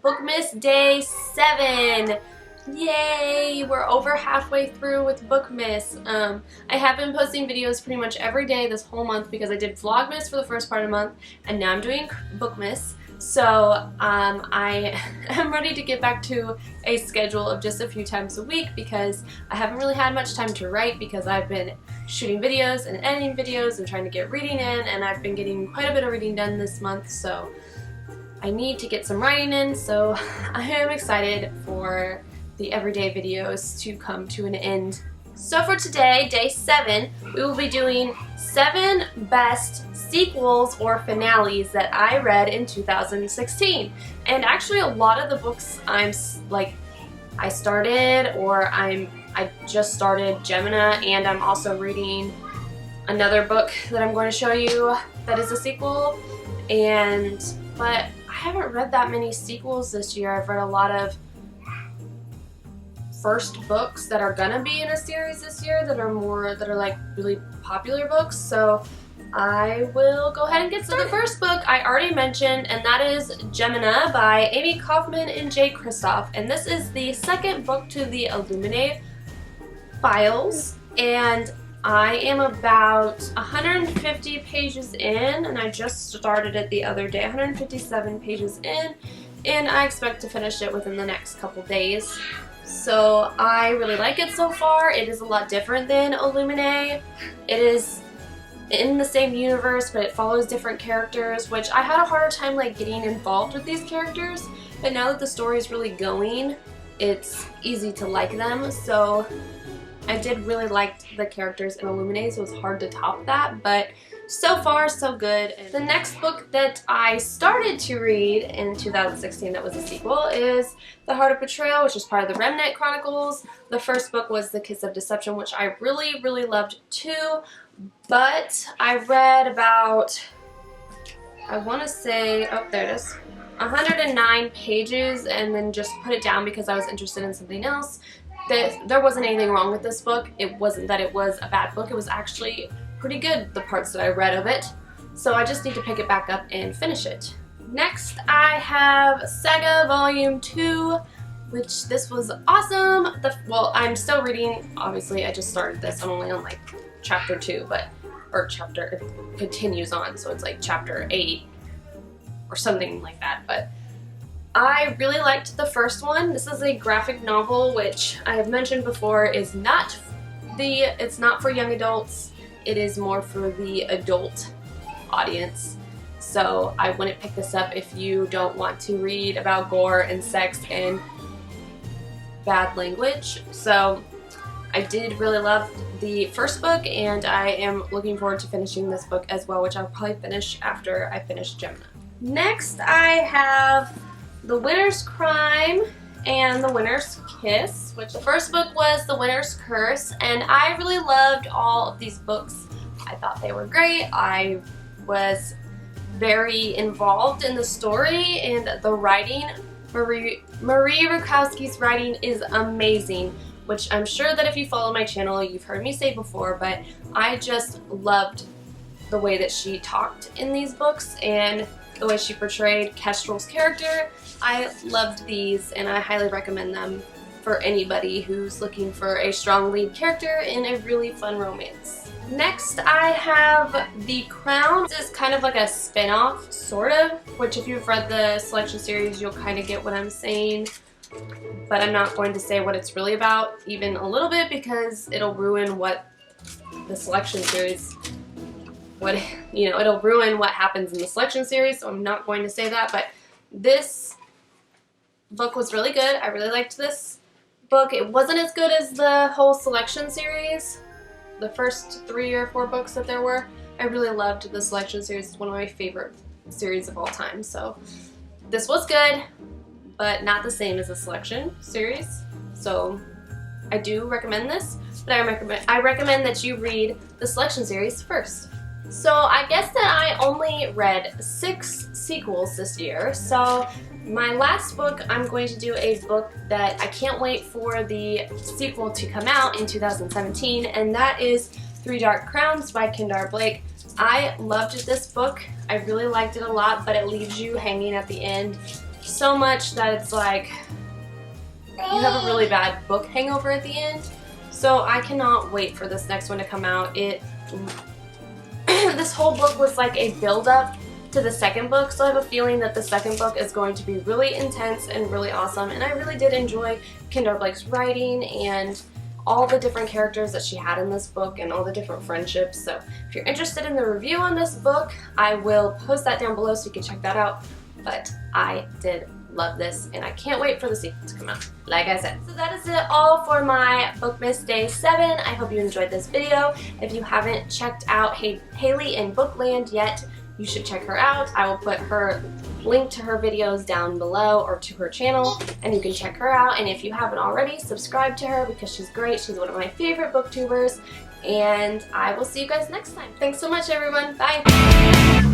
Bookmas Day 7. Yay! We're over halfway through with Bookmas. I have been posting videos pretty much every day this whole month because I did Vlogmas for the first part of the month, and now I'm doing Bookmas. So I am ready to get back to a schedule of just a few times a week because I haven't really had much time to write because I've been shooting videos and editing videos and trying to get reading in, and I've been getting quite a bit of reading done this month, so I need to get some writing in. So I am excited for the everyday videos to come to an end. So for today, day 7, we will be doing 7 best sequels or finales that I read in 2016. And actually a lot of the books I started, or I just started Gemina, and I'm also reading another book that I'm going to show you that is a sequel. But I haven't read that many sequels this year. I've read a lot of first books that are gonna be in a series this year that are like really popular books. So I will go ahead and get started. So the first book I already mentioned, and that is Gemina by Amy Kaufman and Jay Kristoff. And this is the second book to the Illuminae files, and I am about 150 pages in, and I just started it the other day, 157 pages in, and I expect to finish it within the next couple days. So I really like it so far. It is a lot different than Illuminae. It is in the same universe, but it follows different characters, which I had a harder time getting involved with these characters, but now that the story is really going, it's easy to like them. So I did really like the characters in Illuminae, so it was hard to top that, but so far so good. The next book that I started to read in 2016 that was a sequel is The Heart of Betrayal, which is part of the Remnant Chronicles. The first book was The Kiss of Deception, which I really loved too, but I read about, I want to say, oh there it is, 109 pages and then just put it down because I was interested in something else. There wasn't anything wrong with this book. It wasn't that it was a bad book. It was actually pretty good, the parts that I read of it. So I just need to pick it back up and finish it. Next I have Saga Volume 2, which this was awesome. Well, I'm still reading, obviously I just started this. I'm only on chapter 2, it continues on, so it's chapter 8 or something like that. But I really liked the first one. This is a graphic novel, which I have mentioned before is it's not for young adults. It is more for the adult audience. So I wouldn't pick this up if you don't want to read about gore and sex and bad language. So I did really love the first book, and I am looking forward to finishing this book as well, which I'll probably finish after I finish Gemina. Next I have The Winter's Crime and The Winter's Kiss, which the first book was The Winter's Curse, and I really loved all of these books. I thought they were great. I was very involved in the story and the writing. Marie Rukowski's writing is amazing, which I'm sure that if you follow my channel you've heard me say before, but I just loved the way that she talked in these books and the way she portrayed Kestrel's character. I loved these, and I highly recommend them for anybody who's looking for a strong lead character in a really fun romance. Next I have The Crown. This is kind of like a spin-off, sort of, which if you've read the selection series you'll kind of get what I'm saying, but I'm not going to say what it's really about even a little bit because it'll ruin what the selection series it'll ruin what happens in the selection series, so I'm not going to say that. But this book was really good. I really liked this book. It wasn't as good as the whole selection series, the first 3 or 4 books that there were. I really loved the selection series. It's one of my favorite series of all time. So this was good, but not the same as the selection series. So I do recommend this, but I recommend that you read the selection series first. So I guess that I only read 6 sequels this year. So my last book, I'm going to do a book that I can't wait for the sequel to come out in 2017, and that is Three Dark Crowns by Kendare Blake. I loved this book. I really liked it a lot, but it leaves you hanging at the end so much that it's like you have a really bad book hangover at the end. So I cannot wait for this next one to come out. This whole book was like a build-up to the second book, so I have a feeling that the second book is going to be really intense and really awesome, and I really did enjoy Kendra Blake's writing and all the different characters that she had in this book and all the different friendships. So if you're interested in the review on this book, I will post that down below so you can check that out. But I did love this, and I can't wait for the sequel to come out, like I said. So that is it all for my Bookmas Day 7. I hope you enjoyed this video. If you haven't checked out Haley in Bookland yet, you should check her out. I will put her link to her videos down below, or to her channel, and you can check her out. And if you haven't already, subscribe to her because she's great. She's one of my favorite booktubers, and I will see you guys next time. Thanks so much, everyone. Bye!